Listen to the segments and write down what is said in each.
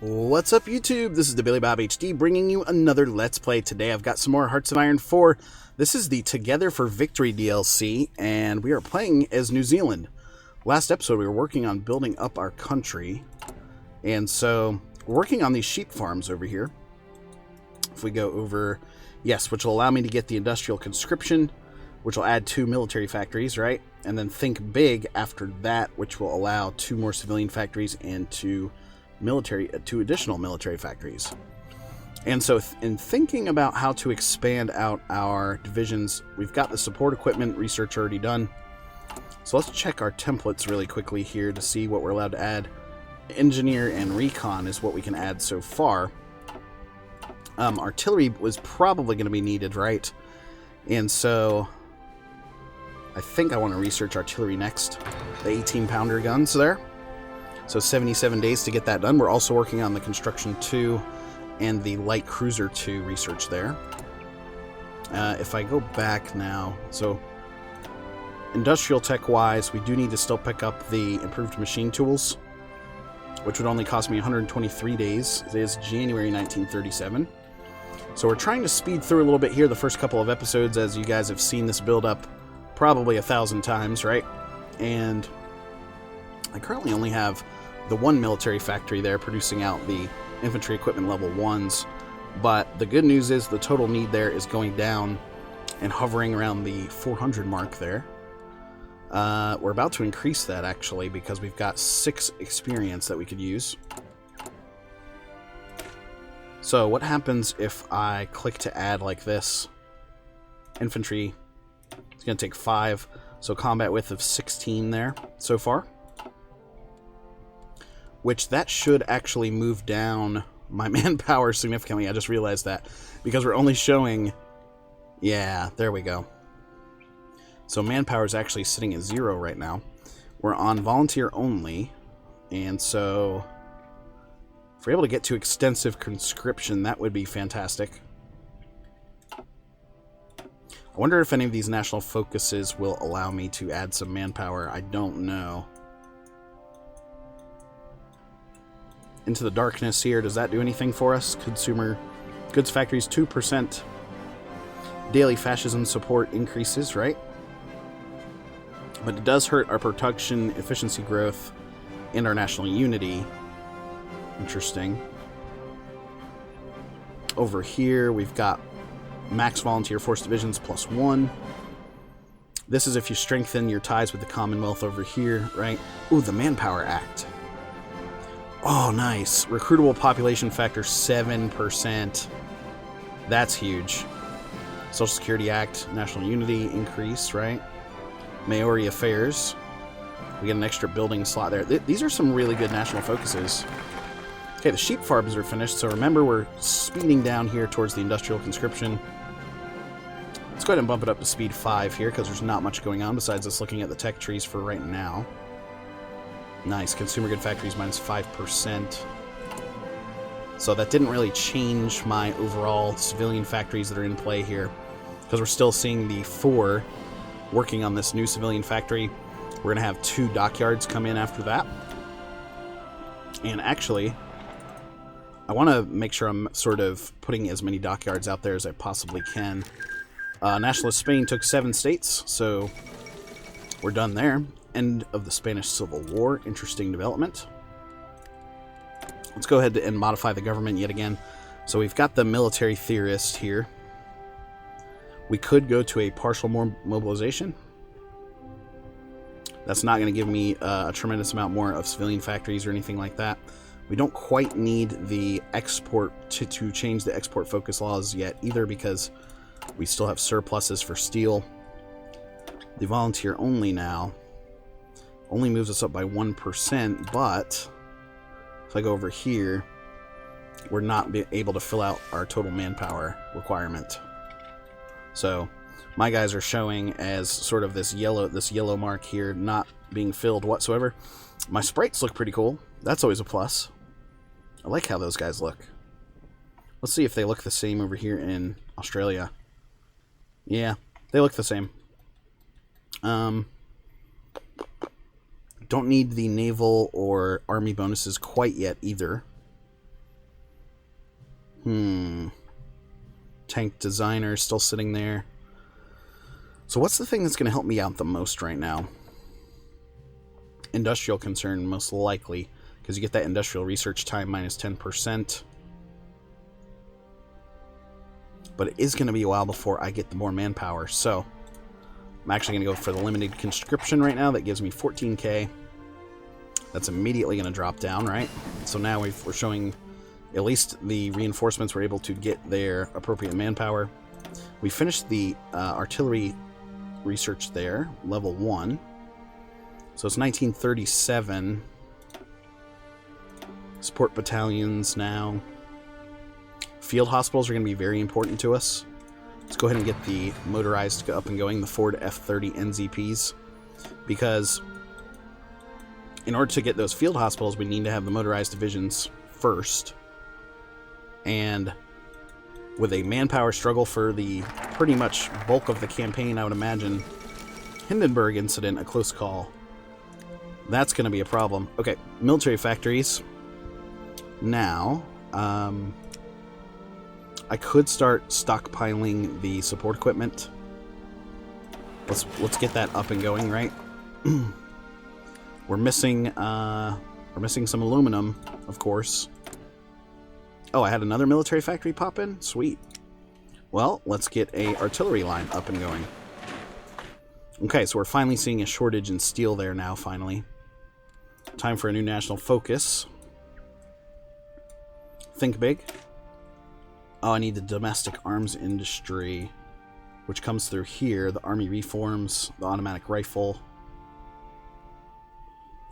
What's up, YouTube? This is the Billy Bob HD bringing you another Let's Play. Today I've got some more Hearts of Iron 4. This is the Together for Victory DLC, and we are playing as New Zealand. Last episode we were working on building up our country, and so we're working on these sheep farms over here. If we go over, yes, which will allow me to get the industrial conscription, which will add 2 military factories, right? And then think big after that, which will allow 2 more civilian factories and 2 additional military factories. And so in thinking about how to expand out our divisions, we've got the support equipment research already done. So let's check our templates really quickly here to see what we're allowed to add. Engineer and recon is what we can add so far. Artillery was probably going to be needed, right? And so I think I want to research artillery next. The 18-pounder guns there. So 77 days to get that done. We're also working on the Construction 2 and the Light Cruiser 2 research there. If I go back now, so industrial tech-wise, we do need to still pick up the improved machine tools, which would only cost me 123 days. It is January 1937. So we're trying to speed through a little bit here the first couple of episodes, as you guys have seen this build up probably 1,000 times, right? And I currently only have the 1 military factory there producing out the infantry equipment level 1s, but the good news is the total need there is going down and hovering around the 400 mark there. We're about to increase that actually because we've got 6 experience that we could use. So what happens if I click to add like this? Infantry, it's going to take 5, so combat width of 16 there so far. Which that should actually move down my manpower significantly. I just realized that because we're only showing, yeah, there we go. So manpower is actually sitting at 0 right now. We're on volunteer only, and so if we're able to get to extensive conscription, that would be fantastic. I wonder if any of these national focuses will allow me to add some manpower. I don't know. Into the darkness here, does that do anything for us? Consumer goods factories 2%. Daily fascism support increases, right? But it does hurt our production efficiency growth and our national unity. Interesting. Over here we've got max volunteer force divisions +1. This is if you strengthen your ties with the Commonwealth over here, right? Ooh, the Manpower Act. Oh, nice. Recruitable population factor 7%. That's huge. Social Security Act, National Unity increase, right? Maori Affairs. We get an extra building slot there. These are some really good national focuses. Okay, the sheep farms are finished, so remember we're speeding down here towards the industrial conscription. Let's go ahead and bump it up to speed 5 here, because there's not much going on besides us looking at the tech trees for right now. Nice. Consumer good factories minus 5%. So that didn't really change my overall civilian factories that are in play here, because we're still seeing the 4 working on this new civilian factory. We're going to have 2 dockyards come in after that. And actually, I want to make sure I'm sort of putting as many dockyards out there as I possibly can. Nationalist Spain took 7 states, so we're done there. End of the Spanish Civil War. Interesting development. Let's go ahead and modify the government yet again. So we've got the military theorist here. We could go to a partial mobilization. That's not going to give me a tremendous amount more of civilian factories or anything like that. We don't quite need the export to change the export focus laws yet either, because we still have surpluses for steel. The volunteer only now only moves us up by 1%, but if I go over here, we're not able to fill out our total manpower requirement. So my guys are showing as sort of this yellow mark here, not being filled whatsoever. My sprites look pretty cool. That's always a plus. I like how those guys look. Let's see if they look the same over here in Australia. Yeah, they look the same. Don't need the naval or army bonuses quite yet either. Tank designer still sitting there. So what's the thing that's going to help me out the most right now? Industrial concern, most likely, because you get that industrial research time minus 10%. But it is going to be a while before I get the more manpower, so I'm actually going to go for the limited conscription right now. That gives me 14k. That's immediately going to drop down, right? So now we're showing at least the reinforcements were able to get their appropriate manpower. We finished the artillery research there, level 1. So it's 1937. Support battalions now. Field hospitals are going to be very important to us. Let's go ahead and get the motorized up and going, the Ford F-30 NZPs, because in order to get those field hospitals, we need to have the motorized divisions first. And with a manpower struggle for the pretty much bulk of the campaign, I would imagine Hindenburg incident, a close call. That's going to be a problem. Okay, military factories. Now, I could start stockpiling the support equipment. Let's get that up and going, right? We're missing some aluminum, of course. Oh, I had another military factory pop in? Sweet. Well, let's get a artillery line up and going. Okay, so we're finally seeing a shortage in steel there now, finally. Time for a new national focus. Think big. Oh, I need the domestic arms industry, which comes through here. The army reforms, the automatic rifle.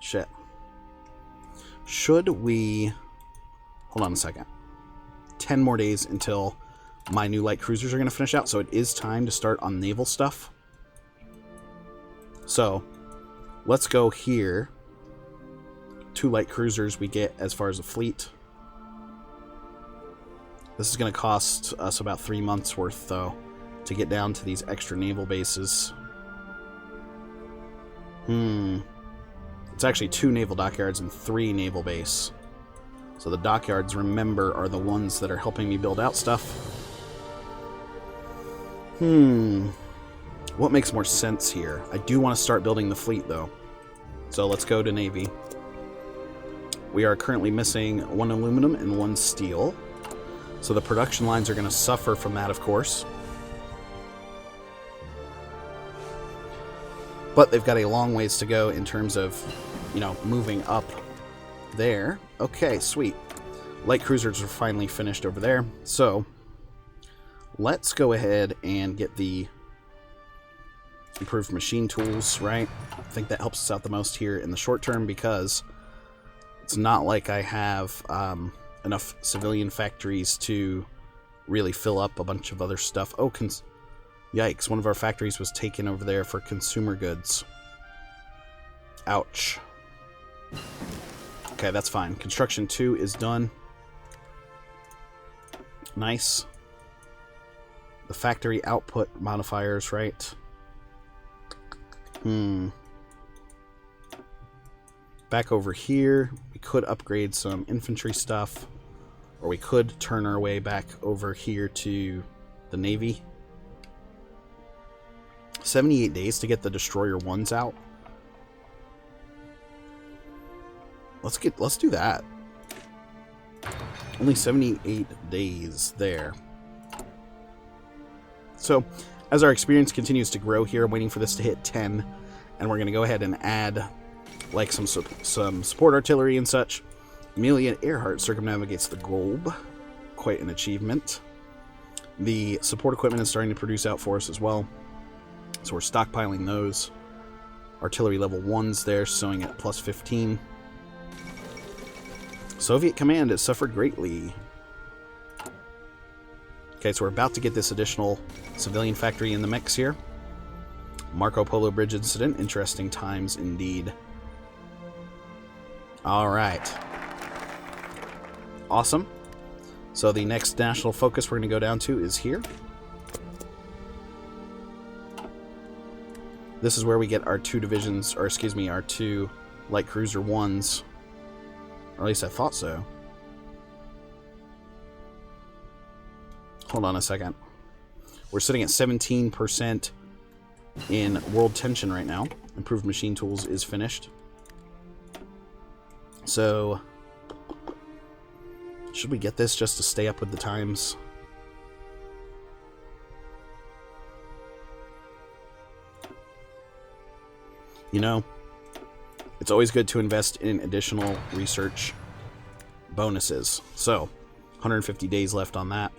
Shit. Should we... Hold on a second. 10 more days until my new light cruisers are going to finish out, so it is time to start on naval stuff. So, let's go here. 2 light cruisers we get as far as a fleet. This is going to cost us about 3 months worth, though, to get down to these extra naval bases. It's actually 2 naval dockyards and 3 naval base. So the dockyards, remember, are the ones that are helping me build out stuff. What makes more sense here? I do want to start building the fleet, though. So let's go to Navy. We are currently missing 1 aluminum and 1 steel. So the production lines are going to suffer from that, of course. But they've got a long ways to go in terms of, you know, moving up there. Okay, sweet. Light cruisers are finally finished over there. So let's go ahead and get the improved machine tools, right? I think that helps us out the most here in the short term, because it's not like I have enough civilian factories to really fill up a bunch of other stuff. Oh, yikes, one of our factories was taken over there for consumer goods. Ouch. Okay, that's fine. Construction 2 is done. Nice. The factory output modifiers, right? Back over here, we could upgrade some infantry stuff, or we could turn our way back over here to the Navy. 78 days to get the destroyer 1s out. Let's do that. Only 78 days there. So, as our experience continues to grow here, I'm waiting for this to hit 10, and we're going to go ahead and add like some support artillery and such. Amelia Earhart circumnavigates the globe. Quite an achievement. The support equipment is starting to produce out for us as well, so we're stockpiling those. Artillery level 1s there, showing at plus 15. Soviet command has suffered greatly. Okay, so we're about to get this additional civilian factory in the mix here. Marco Polo Bridge incident. Interesting times indeed. Alright. Awesome. So the next national focus we're going to go down to is here. This is where we get our 2 divisions, or excuse me, our 2 light cruiser 1s. Or at least I thought so. Hold on a second. We're sitting at 17% in world tension right now. Improved machine tools is finished. So, should we get this just to stay up with the times? You know, it's always good to invest in additional research bonuses. So, 150 days left on that.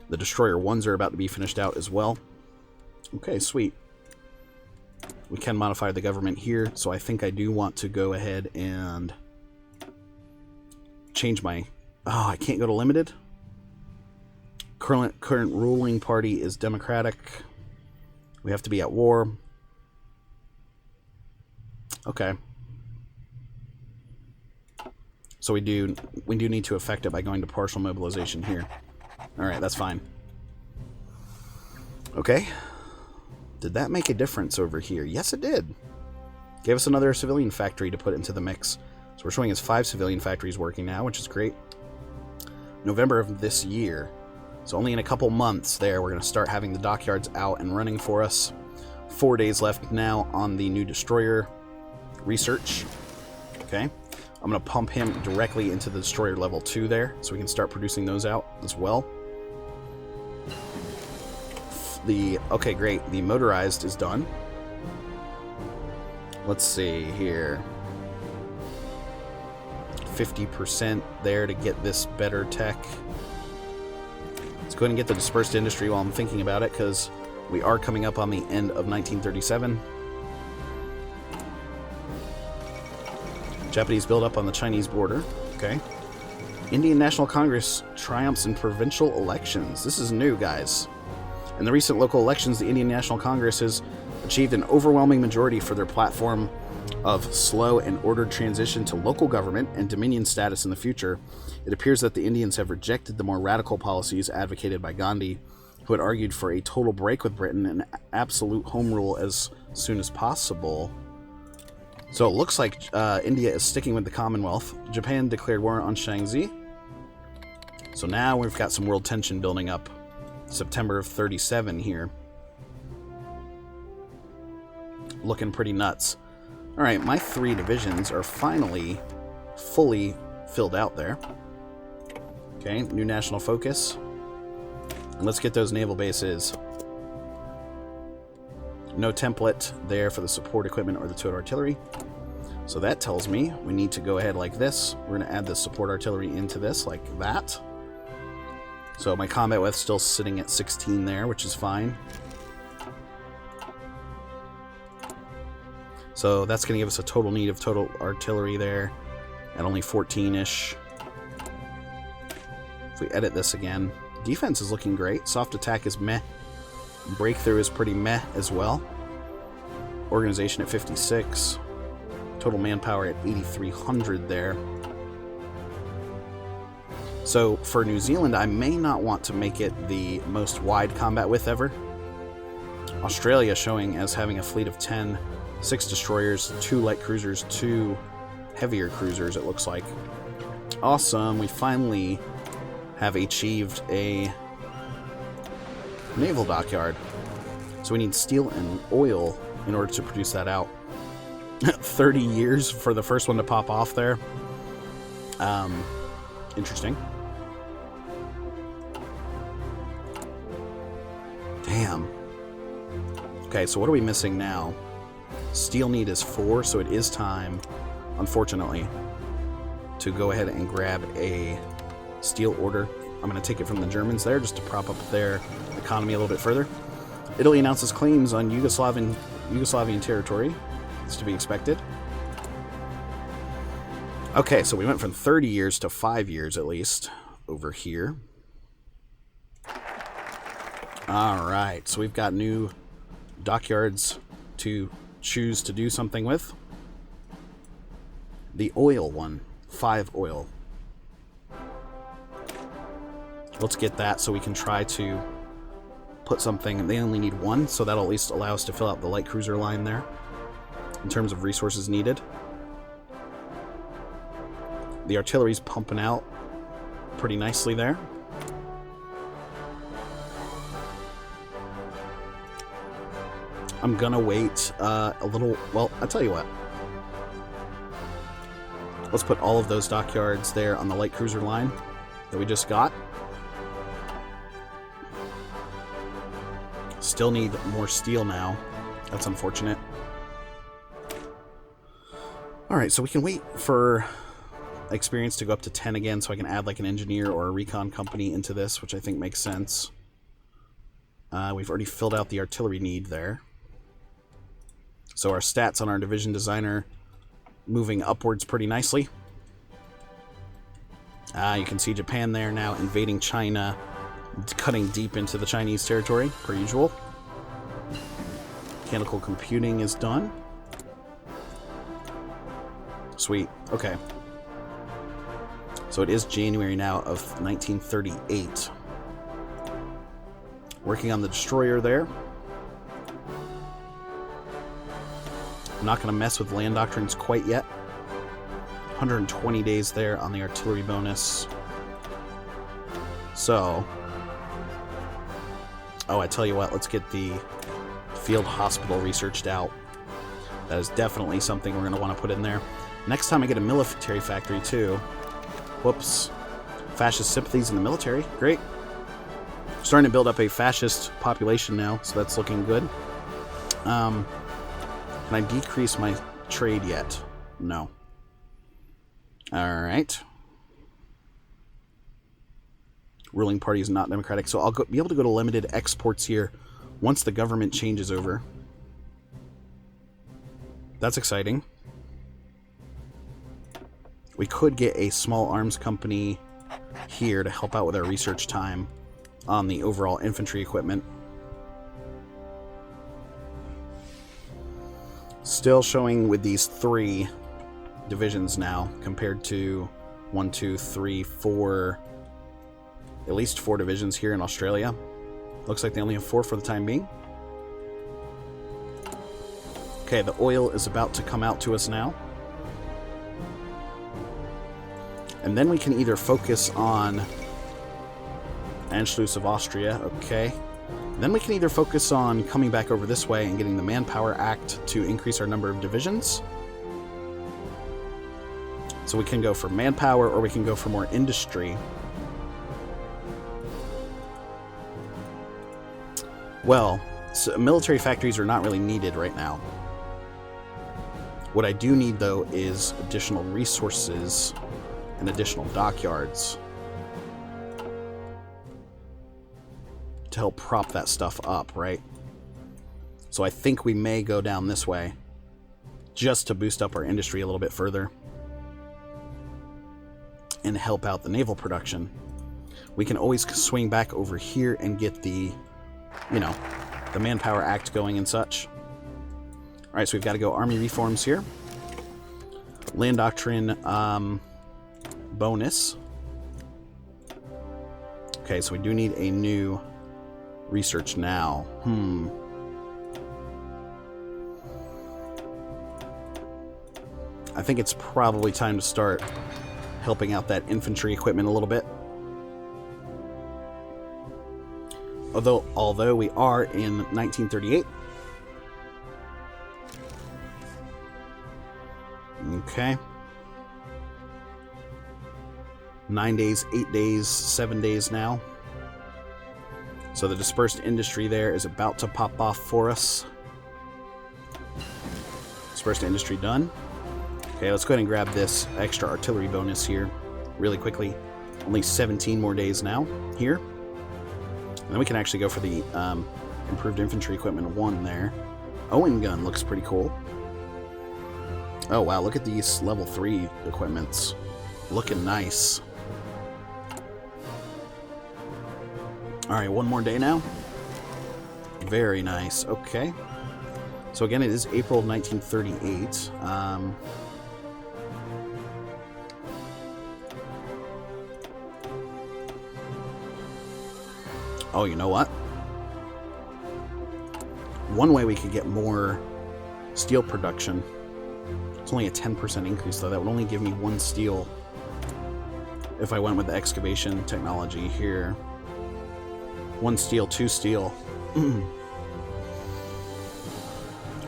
The Destroyer 1s are about to be finished out as well. Okay, sweet. We can modify the government here, so I think I do want to go ahead and change my... Oh, I can't go to limited? Current ruling party is Democratic. We have to be at war. Okay. So we do need to affect it by going to partial mobilization here. Alright, that's fine. Okay. Did that make a difference over here? Yes, it did. Gave us another civilian factory to put into the mix. So we're showing us 5 civilian factories working now, which is great. November of this year. So only in a couple months there, we're going to start having the dockyards out and running for us. 4 days left now on the new destroyer research. Okay. I'm going to pump him directly into the destroyer level 2 there, so we can start producing those out as well. Okay, great. The motorized is done. Let's see here. 50% there to get this better tech. Let's go ahead and get the dispersed industry while I'm thinking about it, because we are coming up on the end of 1937. Japanese buildup on the Chinese border. Okay. Indian National Congress triumphs in provincial elections. This is new, guys. In the recent local elections, the Indian National Congress has achieved an overwhelming majority for their platform of slow and ordered transition to local government and dominion status in the future. It appears that the Indians have rejected the more radical policies advocated by Gandhi, who had argued for a total break with Britain and absolute home rule as soon as possible. So it looks like India is sticking with the Commonwealth. Japan declared war on Shaanxi. So now we've got some world tension building up. September of 37 here. Looking pretty nuts. Alright, my 3 divisions are finally fully filled out there. Okay, new national focus. And let's get those naval bases. No template there for the support equipment or the towed artillery. So that tells me we need to go ahead like this. We're going to add the support artillery into this like that. So my combat width's still sitting at 16 there, which is fine. So that's going to give us a total need of total artillery there at only 14-ish. If we edit this again, defense is looking great. Soft attack is meh. Breakthrough is pretty meh as well. Organization at 56. Total manpower at 8,300 there. So for New Zealand, I may not want to make it the most wide combat width ever. Australia showing as having a fleet of 10, 6 destroyers, 2 light cruisers, 2 heavier cruisers, it looks like. Awesome, we finally have achieved a naval dockyard. So we need steel and oil in order to produce that out. 30 years for the first one to pop off there. Interesting. Damn. Okay, so what are we missing now? Steel need is 4, so it is time, unfortunately, to go ahead and grab a steel order. I'm going to take it from the Germans there just to prop up their economy a little bit further. Italy announces claims on Yugoslavian territory. It's to be expected. Okay, so we went from 30 years to 5 years at least over here. Alright, so we've got new dockyards to choose to do something with. The oil one, 5 oil. Let's get that so we can try to put something. They only need 1, so that'll at least allow us to fill out the light cruiser line there in terms of resources needed. The artillery's pumping out pretty nicely there. I'm gonna wait a little. Well, I'll tell you what. Let's put all of those dockyards there on the light cruiser line that we just got. Still need more steel now. That's unfortunate. Alright, so we can wait for experience to go up to 10 again so I can add like an engineer or a recon company into this, which I think makes sense. We've already filled out the artillery need there. So our stats on our division designer moving upwards pretty nicely. You can see Japan there now invading China, cutting deep into the Chinese territory, per usual. Mechanical computing is done. Sweet. Okay. So it is January now of 1938. Working on the destroyer there. I'm not going to mess with land doctrines quite yet. 120 days there on the artillery bonus. So, oh, I tell you what, let's get the field hospital researched out. That is definitely something we're going to want to put in there. Next time I get a military factory too. Whoops. Fascist sympathies in the military. Great. Starting to build up a fascist population now, so that's looking good. Can I decrease my trade yet? No. Alright. Ruling party is not democratic, so I'll be able to go to limited exports here once the government changes over. That's exciting. We could get a small arms company here to help out with our research time on the overall infantry equipment. Still showing with these 3 divisions now compared to 1, 2, 3, 4, at least 4 divisions here in Australia. Looks like they only have 4 for the time being. Okay, the oil is about to come out to us now. And then we can either focus on Anschluss of Austria, okay. Then we can either focus on coming back over this way and getting the Manpower Act to increase our number of divisions. So we can go for manpower or we can go for more industry. Well, so military factories are not really needed right now. What I do need, though, is additional resources and additional dockyards to help prop that stuff up, right? So I think we may go down this way just to boost up our industry a little bit further and help out the naval production. We can always swing back over here and get the, you know, the Manpower Act going and such. Alright, so we've got to go army reforms here. Land doctrine bonus. Okay, so we do need a new research now. I think it's probably time to start helping out that infantry equipment a little bit. Although we are in 1938. Okay. 9 days, 8 days, 7 days now. So the dispersed industry there is about to pop off for us. Dispersed industry done. Okay, let's go ahead and grab this extra artillery bonus here really quickly. Only 17 more days now here. And then we can actually go for the improved infantry equipment 1 there. Owen gun looks pretty cool. Oh wow, look at these level 3 equipments. Looking nice. Alright, 1 more day now. Very nice. Okay. So again, it is April of 1938. Oh, you know what? One way we could get more steel production. It's only a 10% increase, though. That would only give me 1 steel if I went with the excavation technology here. 1 steel, 2 steel.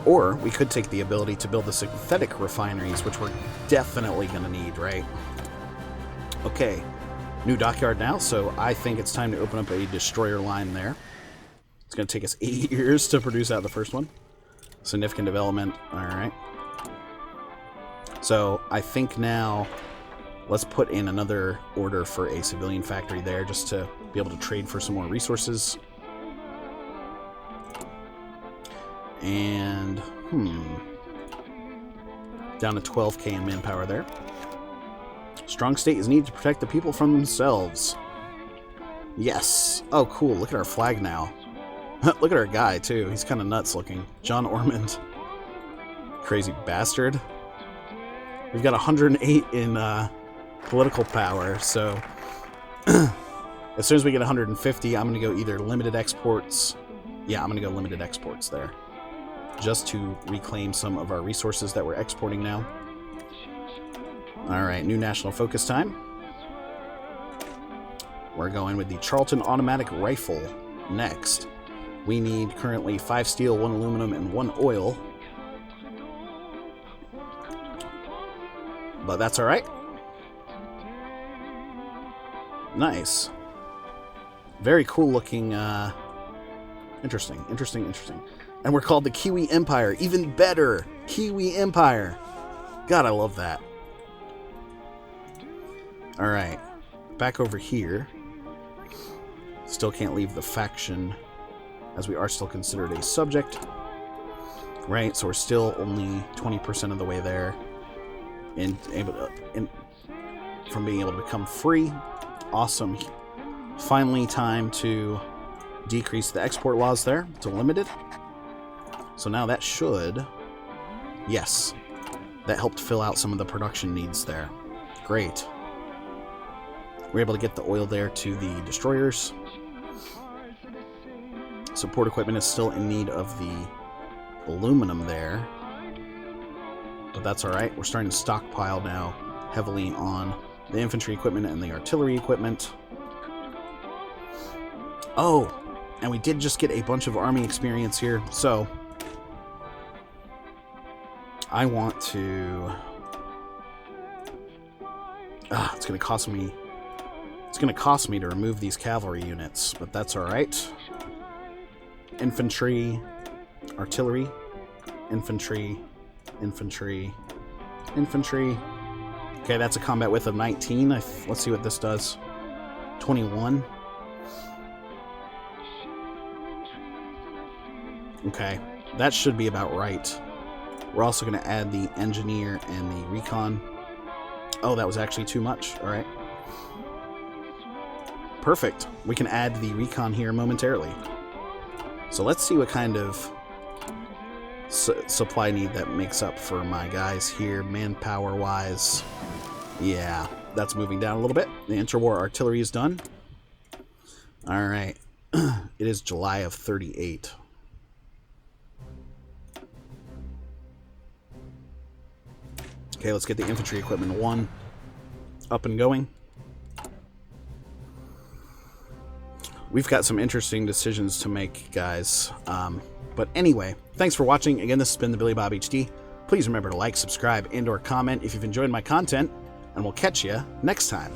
Or we could take the ability to build the synthetic refineries, which we're definitely going to need, right? Okay, new dockyard now, so I think it's time to open up a destroyer line there. It's going to take us 8 years to produce out the first one. Significant development, alright. So I think now let's put in another order for a civilian factory there just to be able to trade for some more resources. And, down to 12k in manpower there. Strong state is needed to protect the people from themselves. Yes. Oh, cool. Look at our flag now. Look at our guy, too. He's kind of nuts looking. John Ormond. Crazy bastard. We've got 108 in political power, so as soon as we get 150, I'm going to go either limited exports. Yeah, I'm going to go limited exports there, just to reclaim some of our resources that we're exporting now. Alright, new national focus time. We're going with the Charlton automatic rifle next. We need currently 5 steel, 1 aluminum, and 1 oil. But that's alright. Nice. Very cool looking, interesting. And we're called the Kiwi Empire. Even better! Kiwi Empire! God, I love that. Alright. Back over here. Still can't leave the faction, as we are still considered a subject. Right, so we're still only 20% of the way there. From being able to become free. Awesome. Finally, time to decrease the export laws there to limited. So now that should... Yes. That helped fill out some of the production needs there. Great. We're able to get the oil there to the destroyers. Support equipment is still in need of the aluminum there. But that's alright. We're starting to stockpile now heavily on the infantry equipment and the artillery equipment. Oh, and we did just get a bunch of army experience here, so I want to... it's going to cost me... It's going to cost me to remove these cavalry units, but that's alright. Infantry, artillery, infantry, infantry, infantry. Okay, that's a combat width of 19. Let's see what this does. 21. Okay, that should be about right. We're also going to add the engineer and the recon. Oh, that was actually too much. All right. Perfect. We can add the recon here momentarily. So let's see what kind of supply need that makes up for my guys here, manpower-wise. Yeah, that's moving down a little bit. The interwar artillery is done. All right. It is July of 38. Okay, let's get the infantry equipment 1 up and going. We've got some interesting decisions to make, guys. But anyway, thanks for watching. Again, this has been the Billy Bob HD. Please remember to like, subscribe, and/or comment if you've enjoyed my content, and we'll catch you next time.